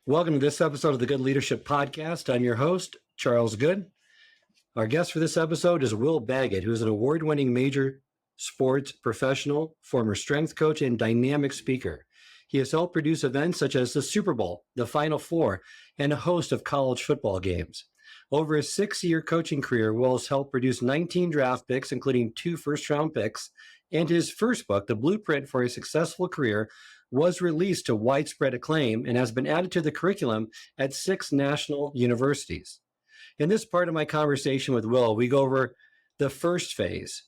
Welcome to this episode of the Good Leadership Podcast. I'm your host, Charles Good. Our guest for this episode is Will Baggett, who is an award-winning major sports professional, former strength coach, and dynamic speaker. He has helped produce events such as the Super Bowl, the Final Four, and a host of college football games. Over his 6-year coaching career, Will has helped produce 19 draft picks, including 2 first-round picks, and his first book, The Blueprint for a Successful Career, was released to widespread acclaim and has been added to the curriculum at 6 national universities. In this part of my conversation with Will, we go over the first phase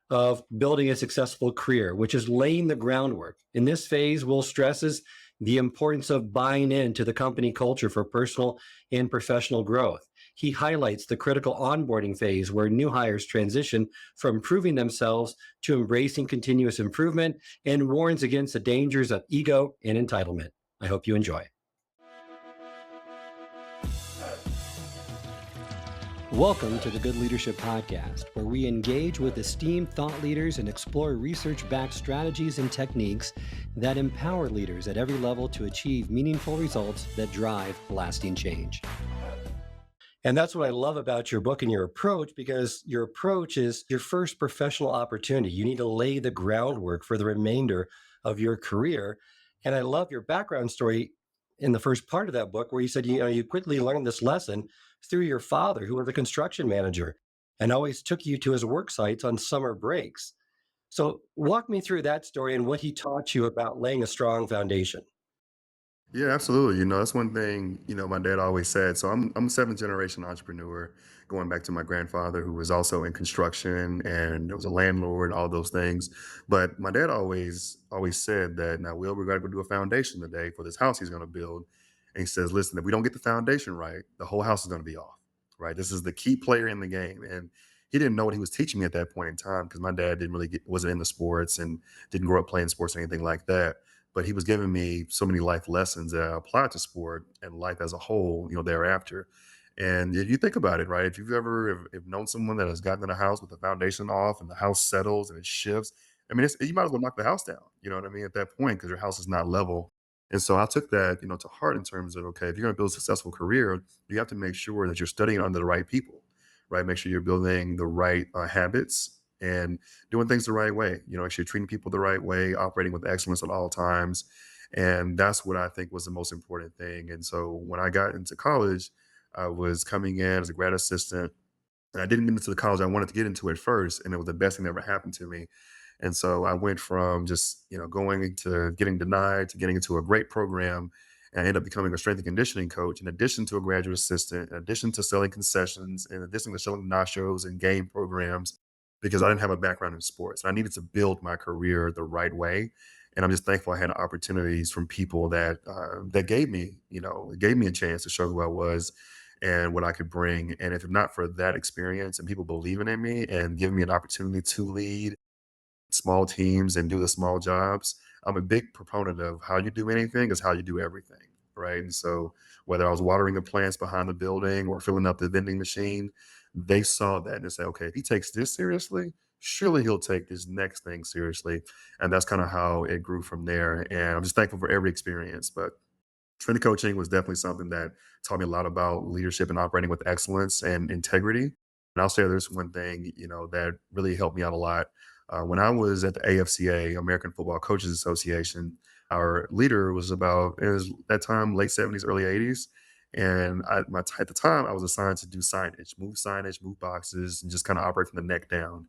of building a successful career, which is laying the groundwork. In this phase, Will stresses the importance of buying into the company culture for personal and professional growth. He highlights the critical onboarding phase where new hires transition from proving themselves to embracing continuous improvement and warns against the dangers of ego and entitlement. I hope you enjoy. Welcome to the Good Leadership Podcast, where we engage with esteemed thought leaders and explore research-backed strategies and techniques that empower leaders at every level to achieve meaningful results that drive lasting change. And that's what I love about your book and your approach, because your approach is your first professional opportunity. You need to lay the groundwork for the remainder of your career. And I love your background story in the first part of that book, where you said, you quickly learned this lesson through your father, who was a construction manager and always took you to his work sites on summer breaks. So walk me through that story and what he taught you about laying a strong foundation. Yeah, absolutely. That's one thing, my dad always said. So I'm a seventh generation entrepreneur, going back to my grandfather who was also in construction and was a landlord, all those things. But my dad always said that, now Will, we're gonna go do a foundation today for this house he's gonna build. And he says, listen, if we don't get the foundation right, the whole house is gonna be off. Right. This is the key player in the game. And he didn't know what he was teaching me at that point in time, because my dad didn't really wasn't into sports and didn't grow up playing sports or anything like that, but he was giving me so many life lessons that I applied to sport and life as a whole, thereafter. And if you think about it, right, if you've ever if known someone that has gotten in a house with the foundation off and the house settles and it shifts, I mean, you might as well knock the house down, you know what I mean, at that point, because your house is not level. And so I took that, to heart in terms of, okay, if you're going to build a successful career, you have to make sure that you're studying under the right people, right? Make sure you're building the right habits and doing things the right way, actually treating people the right way, operating with excellence at all times. And that's what I think was the most important thing. And so when I got into college, I was coming in as a grad assistant, and I didn't get into the college I wanted to get into at first. And it was the best thing that ever happened to me. And so I went from just, going into getting denied to getting into a great program. And I ended up becoming a strength and conditioning coach, in addition to a graduate assistant, in addition to selling concessions, in addition to selling nachos and game programs, because I didn't have a background in sports. I needed to build my career the right way. And I'm just thankful I had opportunities from people that gave me a chance to show who I was and what I could bring. And if not for that experience and people believing in me and giving me an opportunity to lead small teams and do the small jobs, I'm a big proponent of how you do anything is how you do everything. Right. And so whether I was watering the plants behind the building or filling up the vending machine, they saw that and they say, okay, if he takes this seriously, surely he'll take this next thing seriously. And that's kind of how it grew from there. And I'm just thankful for every experience. But strength coaching was definitely something that taught me a lot about leadership and operating with excellence and integrity. And I'll say there's one thing, that really helped me out a lot. When I was at the AFCA, American Football Coaches Association, our leader was it was that time, late 70s, early 80s. And at the time, I was assigned to do signage, move boxes, and just kind of operate from the neck down.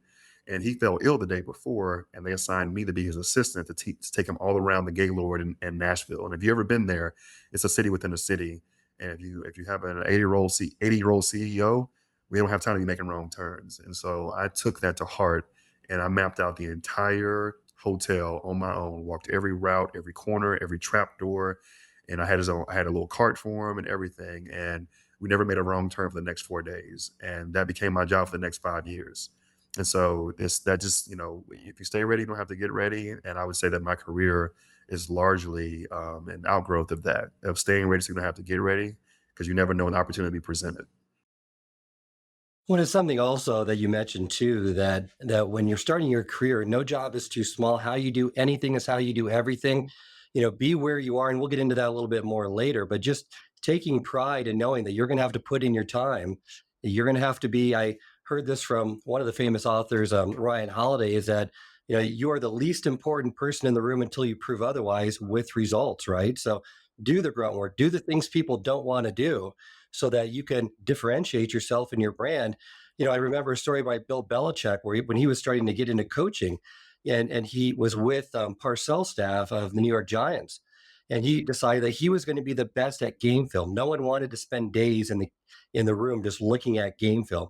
And he fell ill the day before, and they assigned me to be his assistant to take him all around the Gaylord and Nashville. And if you've ever been there, it's a city within a city. And if you have an 80-year-old CEO, we don't have time to be making wrong turns. And so I took that to heart, and I mapped out the entire hotel on my own, walked every route, every corner, every trap door. And I had a little cart for him and everything. And we never made a wrong turn for the next 4 days. And that became my job for the next 5 years. And so if you stay ready, you don't have to get ready. And I would say that my career is largely an outgrowth of that, of staying ready so you don't have to get ready, because you never know an opportunity presented. Well, it's something also that you mentioned too, that when you're starting your career, no job is too small. How you do anything is how you do everything. be where you are. And we'll get into that a little bit more later, but just taking pride in knowing that you're going to have to put in your time. You're going to have to be, I heard this from one of the famous authors, Ryan Holiday, is that, you are the least important person in the room until you prove otherwise with results, right? So do the grunt work, do the things people don't want to do so that you can differentiate yourself and your brand. I remember a story by Bill Belichick where when he was starting to get into coaching, and he was with Parcells staff of the New York Giants, and he decided that he was going to be the best at game film. No one wanted to spend days in the room just looking at game film.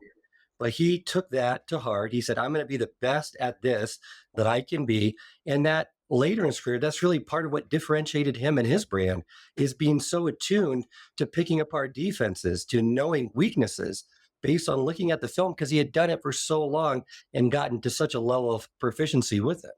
But he took that to heart. He said, I'm going to be the best at this that I can be. And that later in his career, that's really part of what differentiated him and his brand, is being so attuned to picking apart defenses, to knowing weaknesses based on looking at the film, because he had done it for so long and gotten to such a level of proficiency with it.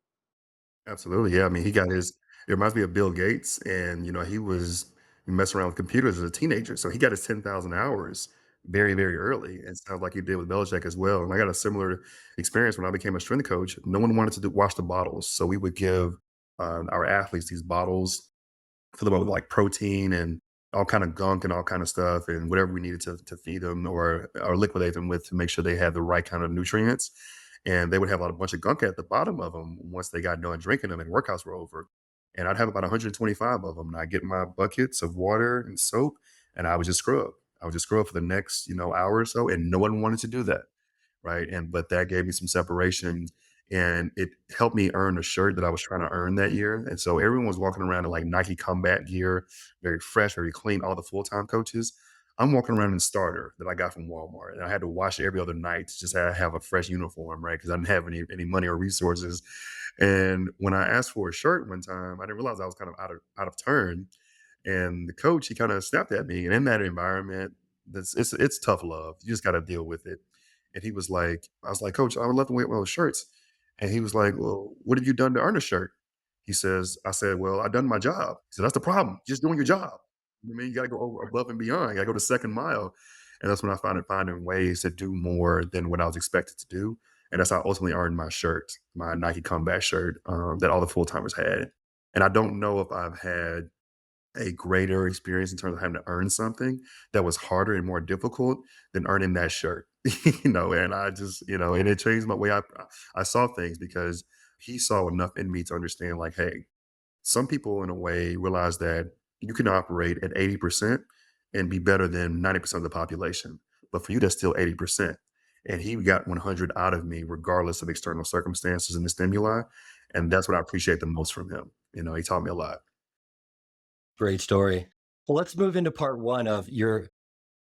Absolutely, yeah. I mean, he got his. It reminds me of Bill Gates, and he was messing around with computers as a teenager, so he got his 10,000 hours very, very early, and sounds like he did with Belichick as well. And I got a similar experience when I became a strength coach. No one wanted to wash the bottles, so we would give our athletes these bottles, fill them up with like protein and all kind of gunk and all kind of stuff and whatever we needed to feed them or liquidate them with to make sure they had the right kind of nutrients. And they would have a bunch of gunk at the bottom of them once they got done drinking them and workouts were over. And I'd have about 125 of them. And I'd get my buckets of water and soap and I would just scrub. I would just scrub for the next, hour or so. And no one wanted to do that. Right. And but that gave me some separation and it helped me earn a shirt that I was trying to earn that year. And so everyone was walking around in like Nike combat gear, very fresh, very clean, all the full-time coaches. I'm walking around in starter that I got from Walmart. And I had to wash it every other night to just have a fresh uniform, right? Because I didn't have any money or resources. And when I asked for a shirt one time, I didn't realize I was kind of out of turn. And the coach, he kind of snapped at me. And in that environment, it's tough love. You just got to deal with it. And he was like, I was like, Coach, I would love to wear one of those shirts. And he was like, well, what have you done to earn a shirt? I said, well, I done my job. He said, that's the problem. Just doing your job. I mean, you got to go above and beyond. You got to go the second mile. And that's when I found finding ways to do more than what I was expected to do. And that's how I ultimately earned my shirt, my Nike Combat shirt that all the full timers had. And I don't know if I've had a greater experience in terms of having to earn something that was harder and more difficult than earning that shirt. And I just, and it changed my way I saw things because he saw enough in me to understand like, hey, some people in a way realize that you can operate at 80% and be better than 90% of the population. But for you, that's still 80%. And he got 100 out of me, regardless of external circumstances and the stimuli. And that's what I appreciate the most from him. He taught me a lot. Great story. Well, let's move into part one of your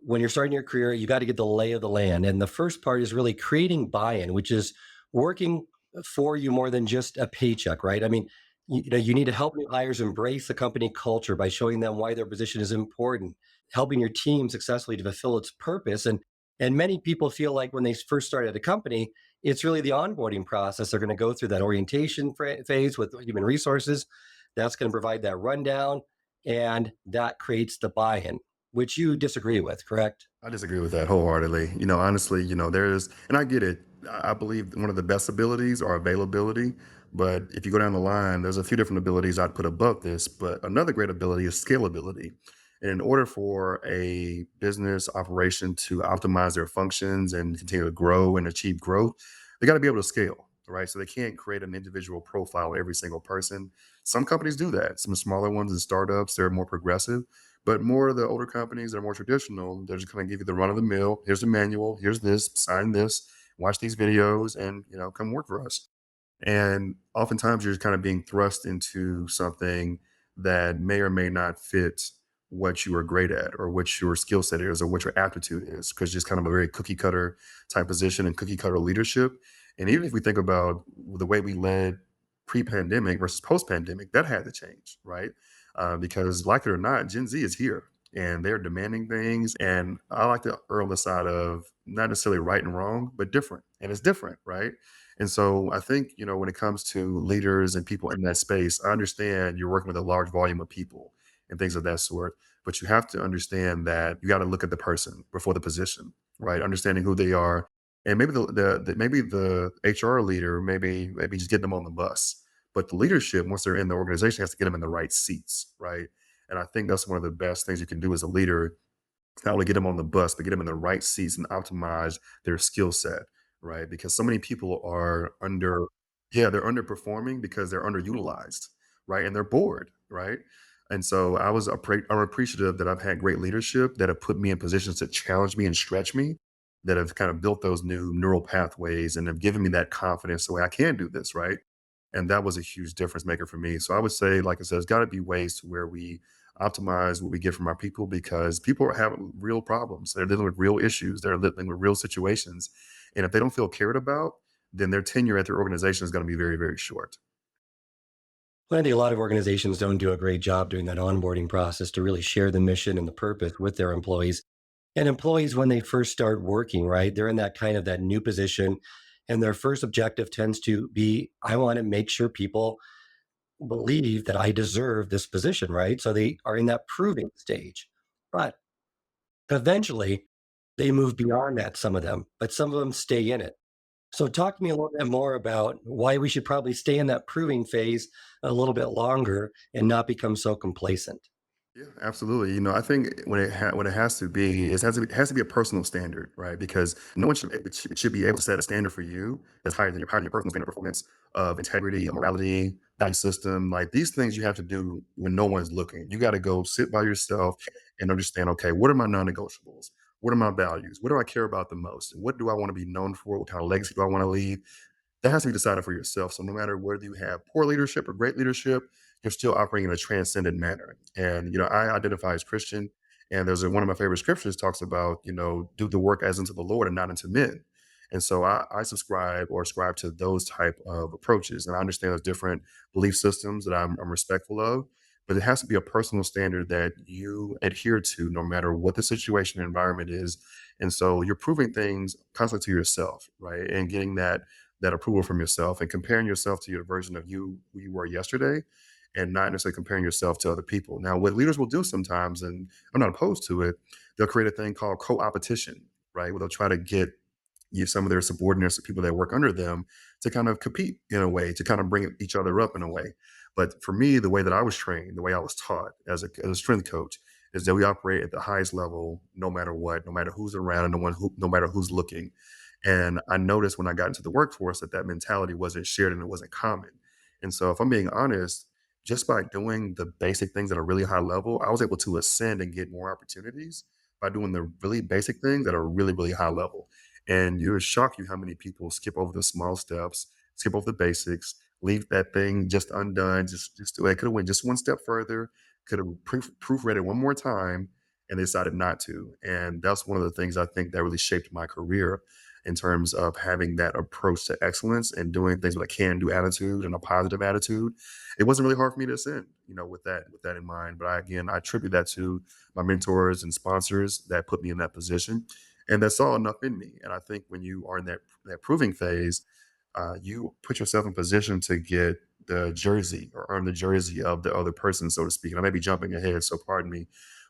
when you're starting your career, you got to get the lay of the land. And the first part is really creating buy-in, which is working for you more than just a paycheck, right? I mean, you need to help new hires embrace the company culture by showing them why their position is important, helping your team successfully to fulfill its purpose. And many people feel like when they first start at a company, it's really the onboarding process. They're going to go through that orientation phase with human resources. That's going to provide that rundown, and that creates the buy-in, which you disagree with, correct? I disagree with that wholeheartedly. Honestly, there's, and I get it. I believe one of the best abilities are availability. But if you go down the line, there's a few different abilities I'd put above this. But another great ability is scalability. And in order for a business operation to optimize their functions and continue to grow and achieve growth, they got to be able to scale, right? So they can't create an individual profile every single person. Some companies do that. Some smaller ones and startups, they're more progressive. But more of the older companies that are more traditional, they're just going to give you the run of the mill. Here's the manual. Here's this. Sign this. Watch these videos, and come work for us. And oftentimes you're kind of being thrust into something that may or may not fit what you are great at or what your skill set is or what your aptitude is, because just kind of a very cookie cutter type position and cookie cutter leadership. And even if we think about the way we led pre-pandemic versus post-pandemic, that had to change, right? Because like it or not, Gen Z is here and they're demanding things. And I like to err on the side of not necessarily right and wrong, but different. And it's different, right? And so I think, when it comes to leaders and people in that space, I understand you're working with a large volume of people and things of that sort. But you have to understand that you got to look at the person before the position, right? Understanding who they are. And maybe maybe the HR leader, maybe just get them on the bus. But the leadership, once they're in the organization, has to get them in the right seats, right? And I think that's one of the best things you can do as a leader, not only get them on the bus, but get them in the right seats and optimize their skill set, right? Because so many people are yeah, they're underperforming because they're underutilized, right? And they're bored, right? And so I'm appreciative that I've had great leadership that have put me in positions to challenge me and stretch me, that have kind of built those new neural pathways and have given me that confidence the way I can do this, right? And that was a huge difference maker for me. So I would say, like I said, there's got to be ways to where we optimize what we get from our people, because people are having real problems. They're dealing with real issues. They're living with real situations. And if they don't feel cared about, then their tenure at their organization is going to be very, very short. I think a lot of organizations don't do a great job doing that onboarding process to really share the mission and the purpose with their employees. And employees, when they first start working, right, they're in that kind of that new position. And their first objective tends to be, I want to make sure people believe that I deserve this position, right? So they are in that proving stage. But eventually they move beyond that, some of them, but some of them stay in it. So talk to me a little bit more about why we should probably stay in that proving phase a little bit longer and not become so complacent. Yeah, absolutely. I think when it has to be, it has to be a personal standard, right? Because no one should be able to set a standard for you that's higher than your personal standard of performance, of integrity, of morality, value system. Like, these things you have to do when no one's looking. You got to go sit by yourself and understand, okay, what are my non-negotiables? What are my values? What do I care about the most? And what do I want to be known for? What kind of legacy do I want to leave? That has to be decided for yourself. So no matter whether you have poor leadership or great leadership, you're still operating in a transcendent manner. And I identify as Christian, and one of my favorite scriptures talks about, do the work as unto the Lord and not unto men. And so I subscribe or ascribe to those type of approaches. And I understand there's different belief systems that I'm respectful of, but it has to be a personal standard that you adhere to no matter what the situation and environment is. And so you're proving things constantly to yourself, right? And getting that approval from yourself and comparing yourself to your version of you who you were yesterday, and not necessarily comparing yourself to other people. Now, what leaders will do sometimes, and I'm not opposed to it, they'll create a thing called co-opetition, right? Where they'll try to get some of their subordinates or people that work under them to kind of compete in a way, to kind of bring each other up in a way. But for me, the way that I was trained, the way I was taught as a strength coach, is that we operate at the highest level, no matter what, no matter who's around, and no matter who's looking. And I noticed when I got into the workforce that mentality wasn't shared and it wasn't common. And so, if I'm being honest, just by doing the basic things at a really high level, I was able to ascend and get more opportunities by doing the really basic things at a really, really high level. And it would shock you how many people skip over the small steps, skip over the basics, leave that thing just undone. They could have went just one step further, could have proofread it one more time, and they decided not to. And that's one of the things I think that really shaped my career, in terms of having that approach to excellence and doing things with a can-do attitude and a positive attitude. It wasn't really hard for me to ascend, with that in mind. But I attribute that to my mentors and sponsors that put me in that position, and that saw enough in me. And I think when you are in that proving phase, you put yourself in position to get the jersey or earn the jersey of the other person, so to speak. And I may be jumping ahead, so pardon me,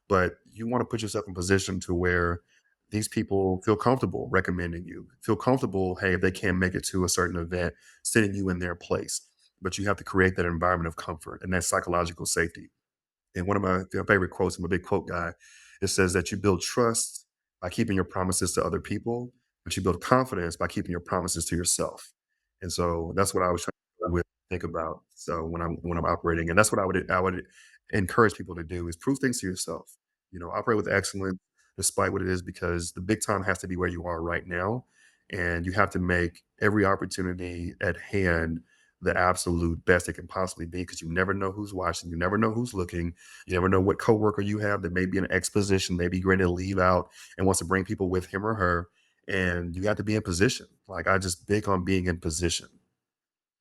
but you want to put yourself in position to where these people feel comfortable recommending you, feel comfortable, hey, if they can't make it to a certain event, sending you in their place. But you have to create that environment of comfort and that psychological safety. And one of my favorite quotes, I'm a big quote guy, it says that you build trust by keeping your promises to other people, but you build confidence by keeping your promises to yourself. And so that's what I was trying to think about. So when I'm operating, and that's what I would encourage people to do, is prove things to yourself. Operate with excellence despite what it is, because the big time has to be where you are right now. And you have to make every opportunity at hand the absolute best it can possibly be, because you never know who's watching, you never know who's looking, you never know what coworker you have that may be in an exposition, maybe ready to leave out and wants to bring people with him or her. And you have to be in position. Like, I just big on being in position.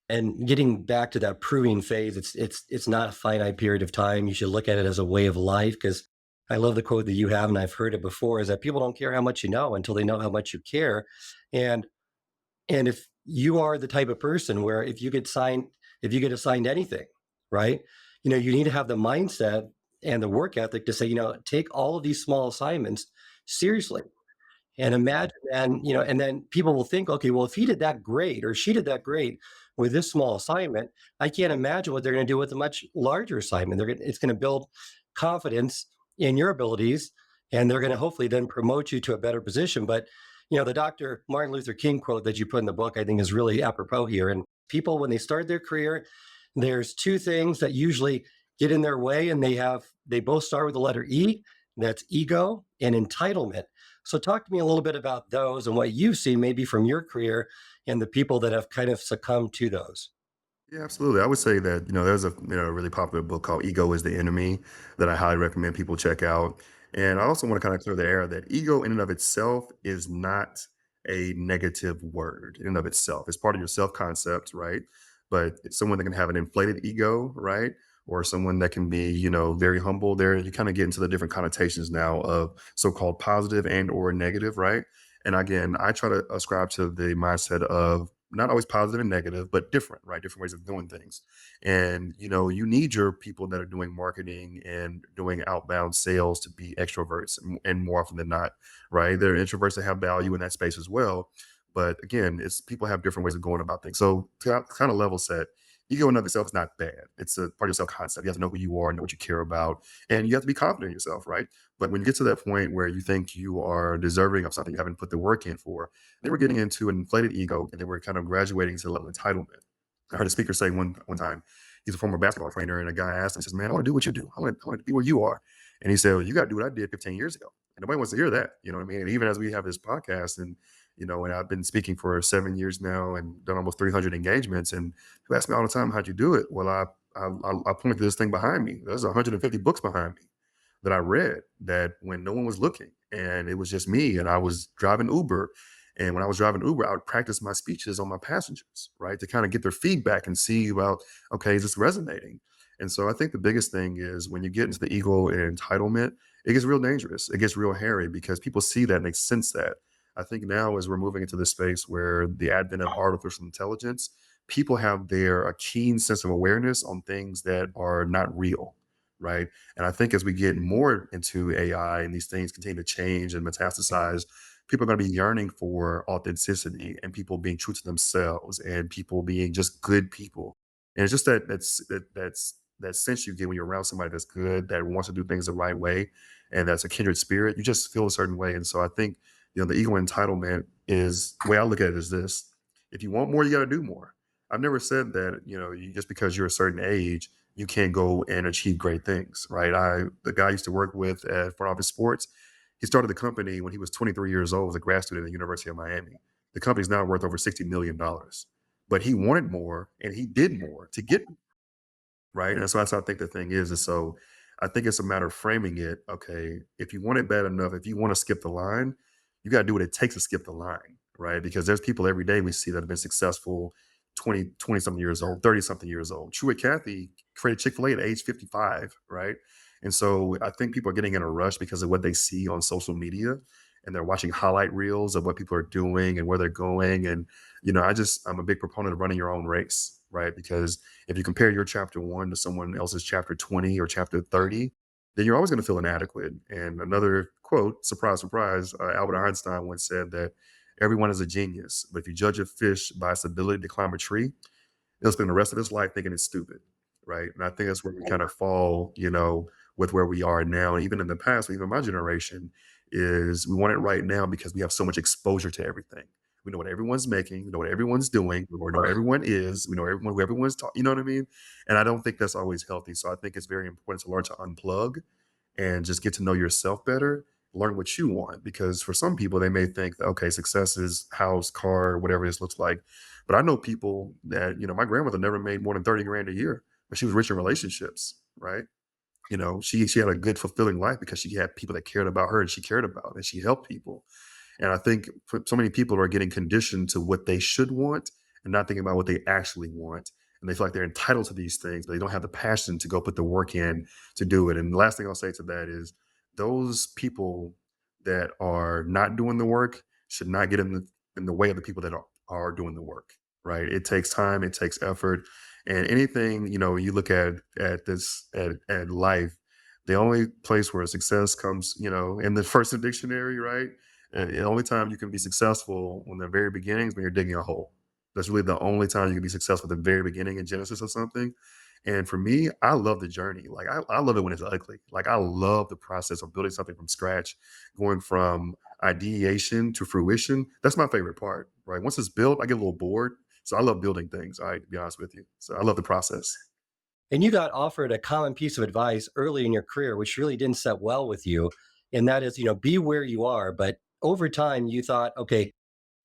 And getting back to that proving phase, it's not a finite period of time. You should look at it as a way of life, because I love the quote that you have, and I've heard it before, is that people don't care how much you know until they know how much you care. And if you are the type of person where if you get assigned anything, right? You need to have the mindset and the work ethic to say, take all of these small assignments seriously. And imagine, and then people will think, okay, well, if he did that great or she did that great, with this small assignment, I can't imagine what they're going to do with a much larger assignment. It's going to build confidence in your abilities, and they're going to hopefully then promote you to a better position. But the Dr. Martin Luther King quote that you put in the book, I think, is really apropos here. And people, when they start their career, there's two things that usually get in their way, and they both start with the letter E. That's ego and entitlement. So talk to me a little bit about those and what you've seen maybe from your career and the people that have kind of succumbed to those. Yeah, absolutely. I would say that, there's a really popular book called Ego is the Enemy that I highly recommend people check out. And I also want to kind of clear the air that ego in and of itself is not a negative word in and of itself. It's part of your self-concept, right? But it's someone that can have an inflated ego, right? Or someone that can be, very humble. There, you kind of get into the different connotations now of so-called positive and or negative, right? And again, I try to ascribe to the mindset of not always positive and negative, but different, right? Different ways of doing things. And, you need your people that are doing marketing and doing outbound sales to be extroverts and more often than not, right? There are introverts that have value in that space as well. But again, it's people have different ways of going about things. So to kind of level set, ego in and of itself is not bad. It's a part of your self concept. You have to know who you are, know what you care about, and you have to be confident in yourself, right? But when you get to that point where you think you are deserving of something you haven't put the work in for, they were getting into an inflated ego and they were kind of graduating to the level of entitlement. I heard a speaker say one time, he's a former basketball trainer, and a guy asked him, he says, "Man, I want to do what you do. I want to be where you are." And he said, "Well, you got to do what I did 15 years ago." And nobody wants to hear that. You know what I mean? And even as we have this podcast and I've been speaking for 7 years now and done almost 300 engagements. And people ask me all the time, "How'd you do it?" Well, I point to this thing behind me. There's 150 books behind me that I read that when no one was looking and it was just me and I was driving Uber. And when I was driving Uber, I would practice my speeches on my passengers, right? To kind of get their feedback and see about, okay, is this resonating? And so I think the biggest thing is when you get into the ego and entitlement, it gets real dangerous. It gets real hairy because people see that and they sense that. I think now as we're moving into this space where the advent of artificial intelligence, people have a keen sense of awareness on things that are not real, right? And I think as we get more into AI and these things continue to change and metastasize, people are going to be yearning for authenticity and people being true to themselves and people being just good people. And it's just that sense you get when you're around somebody that's good, that wants to do things the right way, and that's a kindred spirit. You just feel a certain way. And so I think the ego entitlement is the way I look at it is this: if you want more, you got to do more. I've never said that you just because you're a certain age you can't go and achieve great things, right? The guy I used to work with at Front Office Sports, he started the company when he was 23 years old as a grad student at the University of Miami. The company's now worth over $60 million, but he wanted more and he did more to get right? And so that's how I think the thing is. And so I think it's a matter of framing it. Okay, if you want it bad enough, if you want to skip the line, you got to do what it takes to skip the line, right? Because there's people every day we see that have been successful 20 something years old, 30 something years old. Truett Cathy created Chick-fil-A at age 55, right? And so I think people are getting in a rush because of what they see on social media and they're watching highlight reels of what people are doing and where they're going. And, I'm a big proponent of running your own race, right? Because if you compare your chapter one to someone else's chapter 20 or chapter 30, then you're always going to feel inadequate. And another quote, surprise, surprise, Albert Einstein once said that everyone is a genius, but if you judge a fish by its ability to climb a tree, he'll spend the rest of his life thinking it's stupid, right? And I think that's where we kind of fall, with where we are now. And even in the past, even my generation, is we want it right now because we have so much exposure to everything. We know what everyone's making, we know what everyone's doing, we know where everyone is, we know who everyone's talking, you know what I mean? And I don't think that's always healthy. So I think it's very important to learn to unplug and just get to know yourself better, learn what you want. Because for some people, they may think, that, okay, success is house, car, whatever this looks like. But I know people that, my grandmother never made more than 30 grand a year, but she was rich in relationships, right? She had a good, fulfilling life because she had people that cared about her and she cared about and she helped people. And I think so many people are getting conditioned to what they should want and not thinking about what they actually want. And they feel like they're entitled to these things, but they don't have the passion to go put the work in to do it. And the last thing I'll say to that is those people that are not doing the work should not get in the way of the people that are doing the work, right? It takes time, it takes effort. And anything, you look at life, the only place where success comes, in the first dictionary, right? And the only time you can be successful in the very beginning is when you're digging a hole. That's really the only time you can be successful at the very beginning and genesis of something. And for me, I love the journey. Like I love it when it's ugly. Like I love the process of building something from scratch, going from ideation to fruition. That's my favorite part, right? Once it's built, I get a little bored. So I love building things, all right, to be honest with you. So I love the process. And you got offered a common piece of advice early in your career, which really didn't set well with you. And that is, be where you are. But over time, you thought, okay,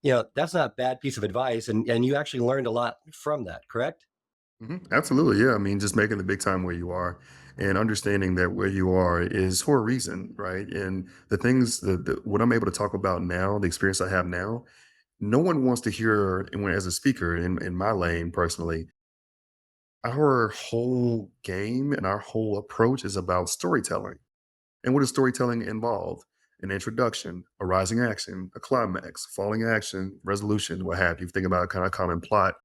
that's not a bad piece of advice. And you actually learned a lot from that, correct? Absolutely. Yeah. I mean, just making the big time where you are and understanding that where you are is for a reason, right? And the things what I'm able to talk about now, the experience I have now, no one wants to hear, and when as a speaker in my lane personally, our whole game and our whole approach is about storytelling. And what does storytelling involve? An introduction, a rising action, a climax, falling action, resolution, what have you. Think about kind of common plot.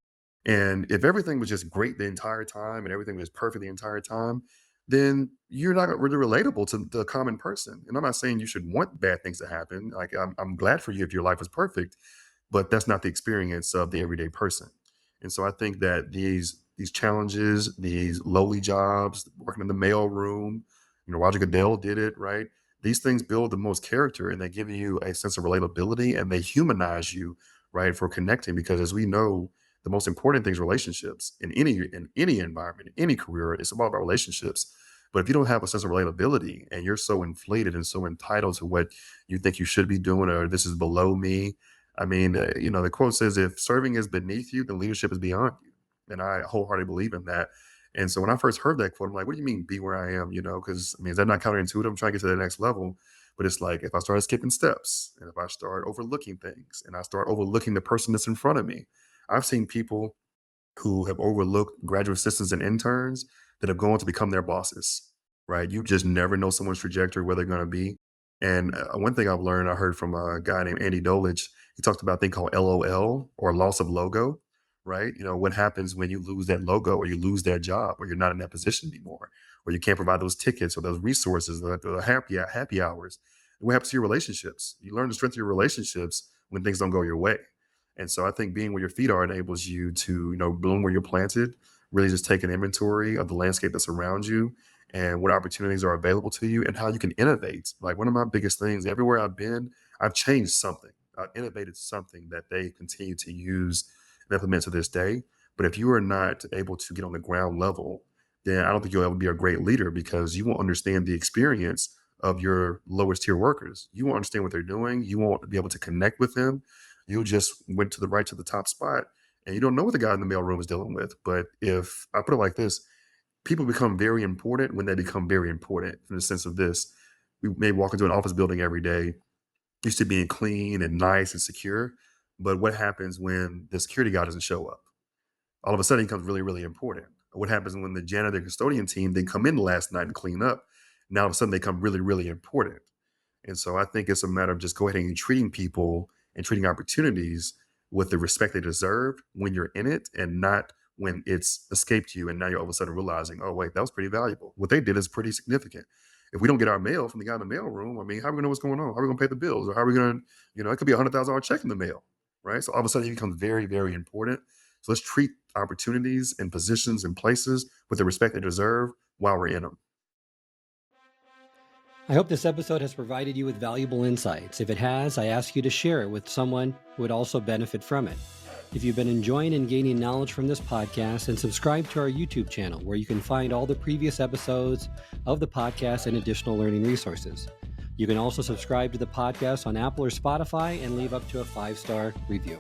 And if everything was just great the entire time and everything was perfect the entire time, then you're not really relatable to the common person. And I'm not saying you should want bad things to happen. Like I'm glad for you if your life was perfect, but that's not the experience of the everyday person. And so I think that these challenges, these lowly jobs, working in the mail room, Roger Goodell did it, right? These things build the most character and they give you a sense of relatability and they humanize you, right, for connecting. Because as we know, the most important things relationships in any environment, in any career, it's all about relationships. But if you don't have a sense of relatability and you're so inflated and so entitled to what you think you should be doing or this is below me, I mean, the quote says, if serving is beneath you, then leadership is beyond you. And I wholeheartedly believe in that. And so when I first heard that quote, I'm like, what do you mean be where I am? Because I mean, is that not counterintuitive? I'm trying to get to the next level. But it's like if I start skipping steps and if I start overlooking things and I start overlooking the person that's in front of me, I've seen people who have overlooked graduate assistants and interns that have gone on to become their bosses, right? You just never know someone's trajectory, where they're going to be. And one thing I've learned, I heard from a guy named Andy Dolich, he talked about a thing called LOL or loss of logo, right? What happens when you lose that logo or you lose that job or you're not in that position anymore, or you can't provide those tickets or those resources, the happy hours. What happens to your relationships? You learn to strengthen your relationships when things don't go your way. And so I think being where your feet are enables you to, bloom where you're planted, really just take an inventory of the landscape that's around you and what opportunities are available to you and how you can innovate. Like one of my biggest things, everywhere I've been, I've changed something. I've innovated something that they continue to use and implement to this day. But if you are not able to get on the ground level, then I don't think you'll ever be a great leader because you won't understand the experience of your lowest tier workers. You won't understand what they're doing. You won't be able to connect with them. You just went to the right to the top spot and you don't know what the guy in the mailroom is dealing with. But if I put it like this, people become very important when they become very important in the sense of this. We may walk into an office building every day, used to being clean and nice and secure. But what happens when the security guy doesn't show up? All of a sudden, he becomes really, really important. What happens when the janitor and custodian team, they come in last night and clean up? Now, all of a sudden, they become really, really important. And so I think it's a matter of just go ahead and treating people and treating opportunities with the respect they deserve when you're in it and not when it's escaped you. And now you're all of a sudden realizing, oh, wait, that was pretty valuable. What they did is pretty significant. If we don't get our mail from the guy in the mail room, I mean, how are we gonna know what's going on? How are we gonna pay the bills? Or how are we gonna, it could be $100,000 check in the mail, right? So all of a sudden it becomes very, very important. So let's treat opportunities and positions and places with the respect they deserve while we're in them. I hope this episode has provided you with valuable insights. If it has, I ask you to share it with someone who would also benefit from it. If you've been enjoying and gaining knowledge from this podcast, then subscribe to our YouTube channel where you can find all the previous episodes of the podcast and additional learning resources. You can also subscribe to the podcast on Apple or Spotify and leave up to a 5-star review.